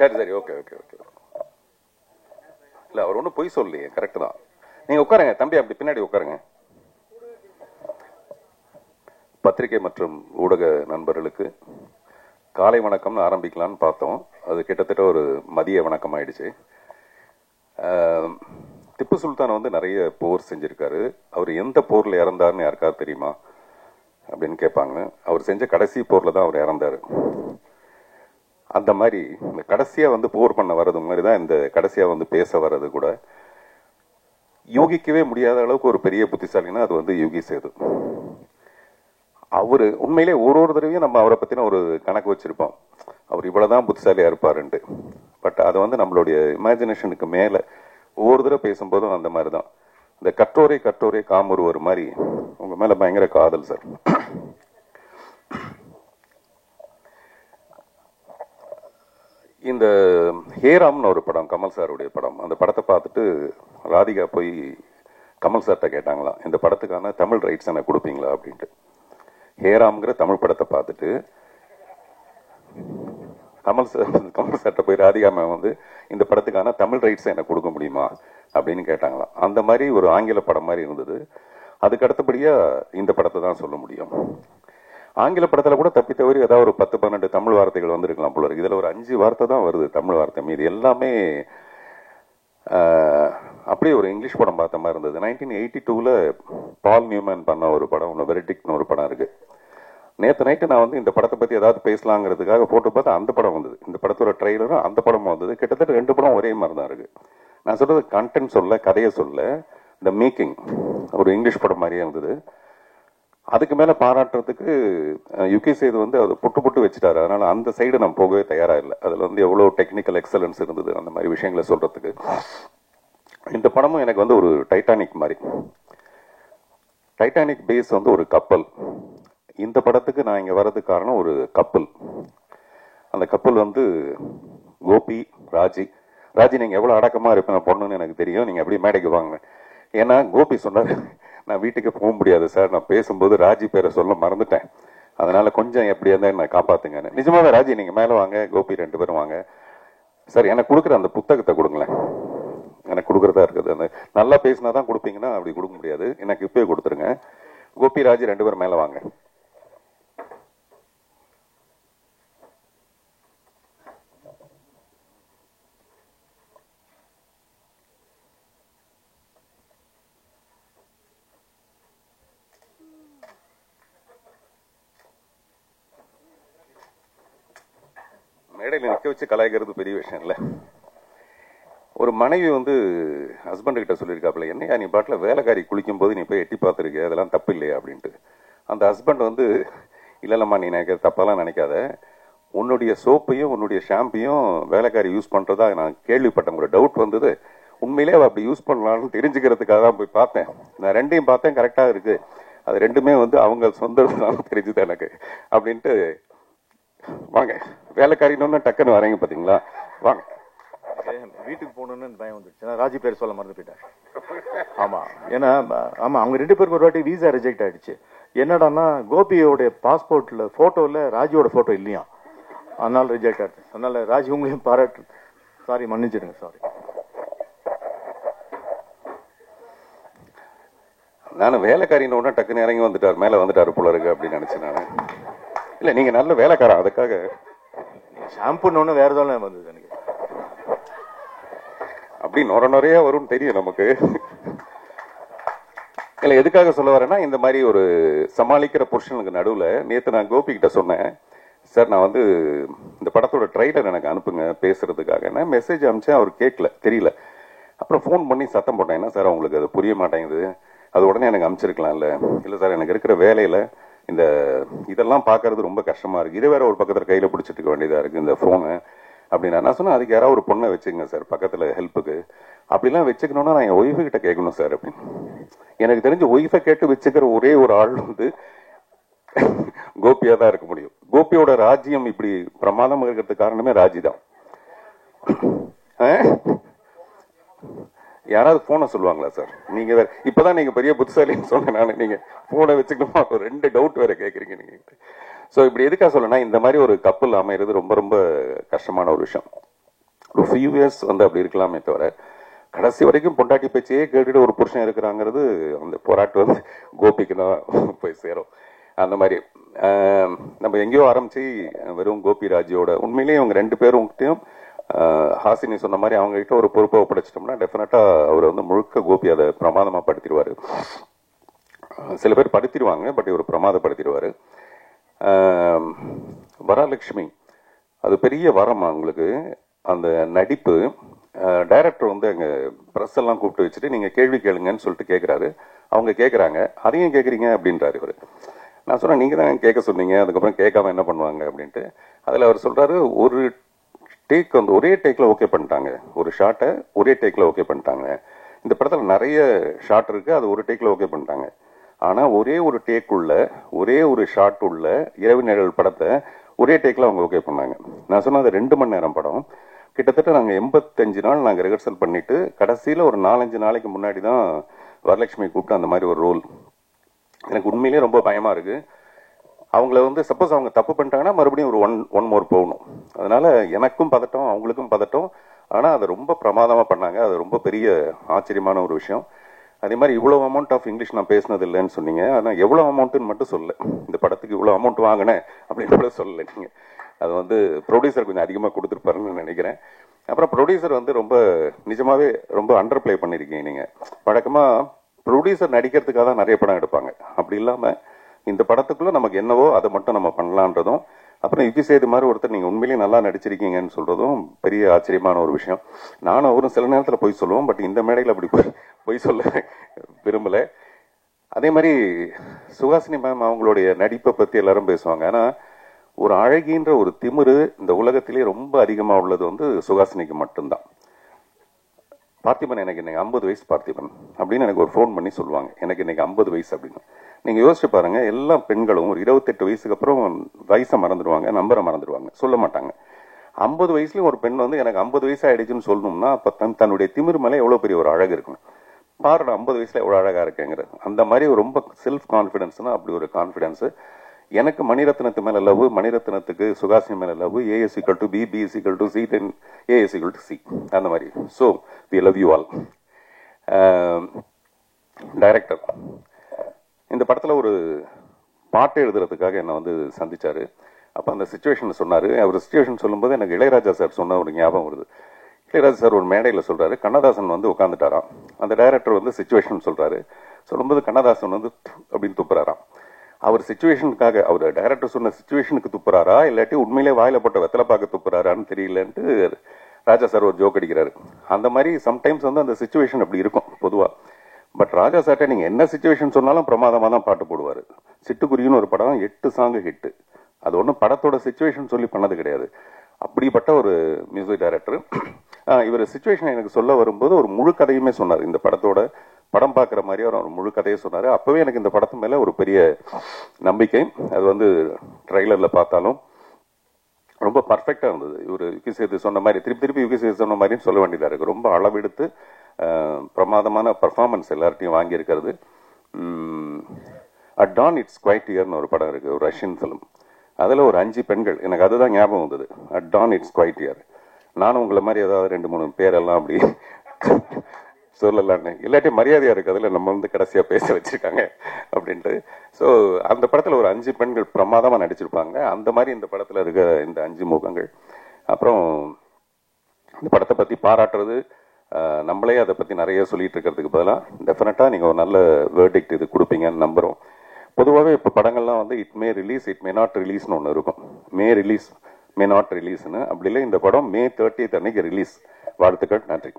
சரி சரி, okay okay okay. இல்லை அவர் ஒன்றும் பொய் சொல்லலையே, கரெக்டு தான். நீங்கள் உட்காருங்க தம்பி, அப்படி பின்னாடி உட்காருங்க. பத்திரிகை மற்றும் ஊடக நண்பர்களுக்கு காலை வணக்கம்னு ஆரம்பிக்கலான்னு பார்த்தோம். அது கிட்டத்தட்ட ஒரு மதிய வணக்கம் ஆயிடுச்சு. திப்பு சுல்தான் வந்து நிறைய போர் செஞ்சிருக்காரு. அவர் எந்த போரில் இறந்தாருன்னு யாருக்காவது தெரியுமா அப்படின்னு கேட்பாங்க. அவர் செஞ்ச கடைசி போரில் தான் அவர் இறந்தார். அந்த மாதிரி இந்த கடைசியாக வந்து போர் பண்ண வர்றது மாதிரி தான் இந்த கடைசியாக வந்து பேச வர்றது கூட யூகிக்கவே முடியாத அளவுக்கு ஒரு பெரிய புத்திசாலினா அது வந்து யோகி சேது. அவரு உண்மையிலே ஒரு தடவையும் நம்ம அவரை பத்தின ஒரு கணக்கு வச்சிருப்போம், அவர் இவ்வளவுதான் புத்திசாலியா இருப்பாருன்ட்டு. பட் அது வந்து நம்மளுடைய இமேஜினேஷனுக்கு மேல ஒவ்வொரு தடவை பேசும்போதும் அந்த மாதிரி தான். இந்த கற்றோரே கற்றோரே காமொருவர் மாதிரி உங்க மேல பயங்கர காதல் சார். இந்த ஹேராம்னு ஒரு படம், கமல் சாருடைய படம். அந்த படத்தை பார்த்துட்டு ராதிகா போய் கமல் சார்கிட்ட கேட்டாங்களாம், இந்த படத்துக்கான தமிழ் ரைட்ஸ் எனக்கு கொடுப்பீங்களா அப்படின்ட்டு. ஹேராம்ங்கிற தமிழ் படத்தை பார்த்துட்டு கமல் சார்கிட்ட போய் ராதிகா மேம் வந்து இந்த படத்துக்கான தமிழ் ரைட்ஸ் எனக்கு கொடுக்க முடியுமா அப்படின்னு கேட்டாங்களாம். அந்த மாதிரி ஒரு ஆங்கில படம் மாதிரி இருந்தது. அதுக்கு அடுத்தபடியா இந்த படத்தை தான் சொல்ல முடியும். ஆங்கில படத்துல கூட தப்பி தவறி ஏதாவது ஒரு 10-12 தமிழ் வார்த்தைகள் வந்திருக்கலாம் போல இருக்கு. இதுல ஒரு 5 வார்த்தை தான் வருது தமிழ் வார்த்தை. மீது எல்லாமே அப்படியே ஒரு இங்கிலீஷ் படம் பார்த்த மாதிரி இருந்தது. 1982ல பால் நியூமன் பண்ண ஒரு படம் ஒன்று, வெரிடிக்ட்னு ஒரு படம் இருக்கு. நேற்று நைட்டு நான் வந்து இந்த படத்தை பத்தி ஏதாவது பேசலாங்கிறதுக்காக போட்டு பார்த்தா அந்த படம் வந்தது. இந்த படத்தோட ட்ரெய்லரும் அந்த படமும் வந்தது. கிட்டத்தட்ட 2 படம் ஒரே மாதிரி தான் இருக்கு. நான் சொல்றது கண்டென்ட் சொல்ல, கதையை சொல்ல, இந்த மேக்கிங் ஒரு இங்கிலீஷ் படம் மாதிரியே இருந்தது. அதுக்கு மேல பாராட்டுறதுக்கு யுகி சேது வந்து அதை புட்டு வச்சுட்டாரு. அதனால அந்த சைடு நான் போகவே தயாரா இல்லை. அதுல வந்து எவ்வளவு டெக்னிக்கல் எக்ஸலன்ஸ் இருந்தது அந்த மாதிரி விஷயங்களை சொல்றதுக்கு. இந்த படமும் எனக்கு வந்து ஒரு டைட்டானிக் மாதிரி. டைட்டானிக் பேஸ் வந்து ஒரு கப்பல். இந்த படத்துக்கு நான் இங்க வர்றதுக்கு காரணம் ஒரு கப்பல். அந்த கப்பல் வந்து கோபி, ராஜி. நீங்க எவ்வளவு அடக்கமா இருப்பேன் பொண்ணுன்னு எனக்கு தெரியும், நீங்க அப்படியே மேடைக்கு வாங்க. ஏன்னா கோபி சொன்னாரு, நான் வீட்டுக்கு போக முடியாது சார், நான் பேசும்போது ராஜி பேரை சொல்ல மறந்துட்டேன், அதனால கொஞ்சம் எப்படியா இருந்தா என்ன காப்பாத்துங்க. நிஜமாவே ராஜி நீங்க மேல வாங்க, கோபி 2 பேரும் வாங்க. சார் எனக்கு கொடுக்குற அந்த புத்தகத்தை கொடுங்களேன், எனக்கு கொடுக்குறதா இருக்குது. அந்த நல்லா பேசினாதான் கொடுப்பீங்கன்னா அப்படி கொடுக்க முடியாது, எனக்கு இப்பவே கொடுத்துருங்க. கோபி, ராஜி 2 பேரும் மேல வாங்க. மேடையில் நிற்க வச்சு கலாய்க்கிறது பெரிய விஷயம் இல்லை. ஒரு மனைவி வந்து ஹஸ்பண்ட் கிட்ட சொல்லியிருக்காப்புல, என்னையா நீ பாட்டில் வேலைக்காரி குளிக்கும் போது நீ போய் எட்டி பார்த்துருக்க, அதெல்லாம் தப்பு இல்லையா அப்படின்ட்டு. அந்த ஹஸ்பண்ட் வந்து, இல்லைல்லம்மா நீ நினைக்கிற தப்பெல்லாம் நினைக்காத, உன்னுடைய சோப்பையும் உன்னுடைய ஷாம்பையும் வேலைக்காரி யூஸ் பண்றதா நான் கேள்விப்பட்டேன், ஒரு டவுட் வந்தது, உண்மையிலே அப்படி யூஸ் பண்ணலாம்னு தெரிஞ்சுக்கிறதுக்காக தான் போய் பார்த்தேன். நான் 2யும் பார்த்தேன், கரெக்டா இருக்கு, அது 2மே வந்து அவங்க சொந்தம் தெரிஞ்சுது எனக்கு அப்படின்ட்டு. வாங்க, வேலைக்காரின்னு டக்குன்னு வரீங்க பாத்தீங்களா, வாங்க. வீட்டுக்கு போகணும்னு பயம் வந்துருச்சு, ராஜி பேர் சொல்ல மறந்து போயிட்டேன். ஆமா, ஏன்னா ஆமா அவங்க 2 பேருக்கு ஒரு வாட்டி வீசா ரிஜெக்ட் ஆயிடுச்சு. என்னடான்னா கோபியோட பாஸ்போர்ட்ல போட்டோல ராஜியோட போட்டோ இல்லையா, அதனால ரிஜெக்ட் ஆயிடுச்சு. அதனால ராஜி உங்களையும் பாராட்டு, சாரி மன்னிச்சிடுங்க, சாரி. நானும் வேலைக்காரின்னு டக்குன்னு இறங்கி வந்துட்டார், மேல வந்துட்டாரு போல இருக்கு அப்படின்னு நினைச்சேன் நானு. இல்ல நீங்க நல்ல வேலைக்காரன், அதுக்காக ஷாம்புன்னு வேற ஏதாவது வந்தது எனக்கு. அப்படி நிறைய வரும் தெரியும் நமக்கு. இல்ல எதுக்காக சொல்ல வரேன்னா, இந்த மாதிரி ஒரு சமாளிக்கிற புருஷனுக்கு நடுவுல நேத்து நான் கோபி கிட்ட சொன்னேன், சார் நான் வந்து இந்த படத்தோட ட்ரைலர் எனக்கு அனுப்புங்க பேசுறதுக்காக. நான் மெசேஜ் அனுப்பிச்சேன், அவர் கேட்கல, தெரியல. அப்புறம் ஃபோன் பண்ணி சத்தம் போட்டேன், என்ன சார் உங்களுக்கு அது புரிய மாட்டேங்குது, அது உடனே எனக்கு அனுப்பிச்சிருக்கலாம்ல. இல்ல சார் எனக்கு இருக்கிற வேலையில இந்த இதெல்லாம் பாக்குறது ரொம்ப கஷ்டமா இருக்கு, இது வேற ஒரு பக்கத்துல கையில பிடிச்சிட்டு இருக்க வேண்டியதா இருக்கு இந்த போனு அப்படின்னா. நான் சொன்னேன், அதுக்கு யாராவது ஒரு பொண்ணை வச்சுங்க சார் பக்கத்துல ஹெல்ப்புக்கு, அப்படிலாம் வச்சுக்கணும்னா நான் என் ஒய்ஃபு கிட்ட கேட்கணும் சார் அப்படின்னு. எனக்கு தெரிஞ்ச ஒய்ஃபை கேட்டு வச்சுக்கிற ஒரே ஒரு ஆள் வந்து கோபியா தான் இருக்க முடியும். கோபியோட ராஜ்யம் இப்படி பிரமாதமா இருக்கிறதுக்கு காரணமே ராஜி தான். யாராவது போனை சொல்லுவாங்களா சார்? நீங்க வேற இப்பதான் நீங்க பெரிய புத்திசாலின்னு சொன்னேன் நானு, நீங்க போனை வச்சுக்கணுமா, ஒரு 2 டவுட் வேற கேக்குறீங்க நீங்க. சோ இப்படி எதுக்காக சொல்லனா, இந்த மாதிரி ஒரு கப்பல் அமைகிறது ரொம்ப ரொம்ப கஷ்டமான ஒரு விஷயம். ஒரு ஃபியூ இயர்ஸ் வந்து அப்படி இருக்கலாமே தவிர கடைசி வரைக்கும் பொண்டாட்டி பேச்சையே கேட்டுட்டு ஒரு புருஷன் இருக்கிறாங்கிறது அந்த போராட்டம் வந்து கோபிக்கு தான் போய் சேரும். அந்த மாதிரி நம்ம எங்கேயோ ஆரம்பிச்சு வெறும் கோபிராஜோட உண்மையிலேயே அவங்க 2 பேரும்கிட்டையும் ஹாசினி சொன்ன மாதிரி அவங்க கிட்ட ஒரு பொறுப்பை ஒப்படைச்சிட்டோம்னா டெஃபினட்டா அவர் வந்து முழுக்க கோபி அதை பிரமாதமா படுத்திடுவாரு. சில பேர் படுத்திடுவாங்க, பட் இவர் பிரமாதப்படுத்திடுவாரு. வரலட்சுமி அது பெரிய வரம் அவங்களுக்கு. அந்த நடிப்பு டைரக்டர் வந்து அங்கே ப்ரெஸ் எல்லாம் கூப்பிட்டு வச்சுட்டு நீங்கள் கேள்வி கேளுங்கன்னு சொல்லிட்டு கேட்குறாரு. அவங்க கேட்குறாங்க, அதையும் கேட்குறீங்க அப்படின்றாரு இவர். நான் சொன்னேன், நீங்கள் தான் கேட்க சொன்னீங்க, அதுக்கப்புறம் கேட்காம என்ன பண்ணுவாங்க அப்படின்ட்டு. அதில் அவர் சொல்கிறாரு, ஒரு டேக் வந்து ஒரே டேக்கில் ஓகே பண்ணிட்டாங்க, ஒரு ஷாட்டை ஒரே டேக்கில் ஓகே பண்ணிட்டாங்க. இந்த படத்தில் நிறைய ஷாட் இருக்குது, அது ஒரு டேக்கில் ஓகே பண்ணிட்டாங்க. ஆனால் ஒரே ஒரு டேக் உள்ள ஒரே ஒரு ஷாட் உள்ள இரவு நிழல் படத்தை ஒரே டேக்கில் அவங்க ஓகே பண்ணாங்க. நான் சொன்ன அது 2 மணி நேரம் படம். கிட்டத்தட்ட நாங்கள் 85 நாள் நாங்கள் ரிஹர்சல் பண்ணிட்டு கடைசியில் ஒரு 4-5 நாளைக்கு முன்னாடி தான் வரலட்சுமி கூப்பிட்டு அந்த மாதிரி ஒரு ரோல். எனக்கு உண்மையிலேயே ரொம்ப பயமா இருக்கு. அவங்கள வந்து சப்போஸ் அவங்க தப்பு பண்ணிட்டாங்கன்னா மறுபடியும் ஒரு ஒன் மோர் போகணும். அதனால எனக்கும் பதட்டம், அவங்களுக்கும் பதட்டம். ஆனால் அதை ரொம்ப பிரமாதமாக பண்ணாங்க. அது ரொம்ப பெரிய ஆச்சரியமான ஒரு விஷயம். அதே மாதிரி இவ்வளோ அமௌண்ட் ஆஃப் இங்கிலீஷ் நான் பேசினது இல்லைன்னு சொன்னீங்க. ஆனால் எவ்வளோ அமௌண்ட்டுன்னு மட்டும் சொல்ல, இந்த படத்துக்கு இவ்வளோ அமௌண்ட் வாங்கினேன் அப்படின்னு கூட சொல்லலை நீங்கள். அது வந்து ப்ரொடியூசர் கொஞ்சம் அதிகமாக கொடுத்துருப்பாருன்னு நினைக்கிறேன். அப்புறம் ப்ரொடியூசர் வந்து ரொம்ப நிஜமாவே ரொம்ப அண்டர் பிளே பண்ணியிருக்கீங்க நீங்கள். வழக்கமாக ப்ரொடியூசர் நடிக்கிறதுக்காக தான் நிறைய படம் எடுப்பாங்க. அப்படி இல்லாமல் இந்த படத்துக்குள்ள நமக்கு என்னவோ அதை மட்டும் நம்ம பண்ணலான்றதும், அப்புறம் யுகி சேது மாதிரி ஒருத்தர் நீங்கள் உண்மையிலேயே நல்லா நடிச்சிருக்கீங்கன்னு சொல்றதும் பெரிய ஆச்சரியமான ஒரு விஷயம். நானும் அவரும் சில நேரத்தில் போய் சொல்லுவோம், பட் இந்த மேடையில் அப்படி போய் சொல்ல விரும்பலை. அதே மாதிரி சுஹாசினி மேம் அவங்களுடைய நடிப்பை பற்றி எல்லாரும் பேசுவாங்க. ஆனால் ஒரு அழகின்ற ஒரு திமிரு இந்த உலகத்திலே ரொம்ப அதிகமாக உள்ளது வந்து சுஹாசினிக்கு மட்டும்தான். பார்த்திபன் எனக்கு இன்னைக்கு 50 வயசு பார்த்திபன் அப்படின்னு எனக்கு ஒரு ஃபோன் பண்ணி சொல்லுவாங்க, எனக்கு இன்னைக்கு 50 வயசு அப்படின்னு. நீங்கள் யோசிச்சு பாருங்க, எல்லா பெண்களும் ஒரு 28 வயசுக்கு அப்புறம் வயசை மறந்துடுவாங்க, நம்பரை மறந்துடுவாங்க, சொல்ல மாட்டாங்க. 50 வயசுலயும் ஒரு பெண் வந்து எனக்கு 50 வயசு ஆயிடுச்சுன்னு சொல்லணும்னா அப்போ தன்னுடைய திமிரு மேலே எவ்வளோ பெரிய ஒரு அழகு இருக்கணும். பாருடா 50 வயசுல எவ்வளோ அழகா இருக்கேங்கிறது. அந்த மாதிரி ரொம்ப செல்ஃப் கான்ஃபிடன்ஸ்னா அப்படி ஒரு கான்ஃபிடன்ஸ். எனக்கு மணிரத்னத்து மேல லவ், மணிரத்னத்துக்கு சுஹாசினி மேல love. AS = B, B = C, then AS = C, அந்த மாதிரி. So we love you all. Director இந்த படத்துல ஒரு பாட்டு எழுதுறதுக்காக என்னை வந்து சந்திச்சாரு. அப்ப அந்த சிச்சுவேஷன் சொன்னாரு. அவர் சிச்சுவேஷன் சொல்லும்போது எனக்கு இளையராஜா சார் சொன்ன ஒரு ஞாபகம் வருது. இளையராஜா சார் ஒரு மேடையில் சொல்றாரு, கண்ணதாசன் வந்து உட்காந்துட்டாராம். அந்த டைரக்டர் வந்து சிச்சுவேஷன் சொல்றாரு. சொல்லும்போது கண்ணதாசன் வந்து அப்படின்னு துப்புறாராம். அவர் சிச்சுவேஷனுக்காக, அவர் டைரக்டர் சொன்ன சிச்சுவேஷனுக்கு துப்புறாரா இல்லாட்டி உண்மையிலே வாயில போட்ட வெத்தலை பார்க்க துப்புறாரான்னு தெரியலன்ட்டு ராஜா சார் ஒரு ஜோக் அடிக்கிறாரு. அந்த மாதிரி சம்டைம்ஸ் வந்து அந்த சிச்சுவேஷன் அப்படி இருக்கும் பொதுவா. பட் ராஜா சார்ட்ட நீங்க என்ன சிச்சுவேஷன் சொன்னாலும் பிரமாதமா தான் பாட்டு போடுவாரு. சிட்டுக்குருவின்னு ஒரு படம் 8 சாங் ஹிட். அது ஒன்றும் படத்தோட சிச்சுவேஷன் சொல்லி பண்ணது கிடையாது. அப்படிப்பட்ட ஒரு மியூசிக் டைரக்டர். இவர் சிச்சுவேஷன் எனக்கு சொல்ல வரும்போது ஒரு முழு கதையுமே சொன்னார். இந்த படத்தோட படம் பார்க்குற மாதிரி ஒரு முழு கதையை சொன்னார். அப்பவே எனக்கு இந்த படத்து மேல ஒரு பெரிய நம்பிக்கை. அது வந்து ட்ரைலர்ல பார்த்தாலும் ரொம்ப பர்ஃபெக்டா இருந்தது. இவர் யுகி சேது சொன்ன மாதிரி திருப்பி யுகி சேது சொன்ன மாதிரியும் சொல்ல வேண்டியதா இருக்கு. ரொம்ப அளவெடுத்து பிரமாதமான பர்ஃபார்மன்ஸ் எல்லார்ட்டையும் வாங்கியிருக்கிறது. அட் டான் இட்ஸ் குவைட் இயர்னு ஒரு படம் இருக்கு, ஒரு ரஷ்யன் ஃபிலிம். அதில் ஒரு 5 பெண்கள், எனக்கு அதுதான் ஞாபகம் வந்தது. At dawn it's quiet here. நானும் உங்களை மாதிரி ஏதாவது 2-3 பேரெல்லாம் அப்படி சொல்லலான்னு, இல்லாட்டி மரியாதையா இருக்கு அதில் நம்ம வந்து கடைசியா பேச வச்சிருக்காங்க அப்படின்ட்டு. ஸோ அந்த படத்துல ஒரு 5 பெண்கள் பிரமாதமா நடிச்சிருப்பாங்க. அந்த மாதிரி இந்த படத்துல இருக்க இந்த 5 முகங்கள். அப்புறம் இந்த படத்தை பத்தி பாராட்டுறது, நம்மளே அதை பத்தி நிறைய சொல்லிட்டு இருக்கிறதுக்கு பதிலாக டெஃபினட்டா நீங்க ஒரு நல்ல வேர்டிக்ட் இது கொடுப்பீங்கன்னு நம்புறோம். பொதுவாகவே இப்போ படங்கள்லாம் வந்து it may release, it may not ரிலீஸ்னு ஒன்று இருக்கும். மே ரிலீஸ், மே நாட் ரிலீஸ்னு. அப்படி இல்லை, இந்த படம் May 30 அன்னைக்கு ரிலீஸ். வாழ்த்துக்கள், நன்றி.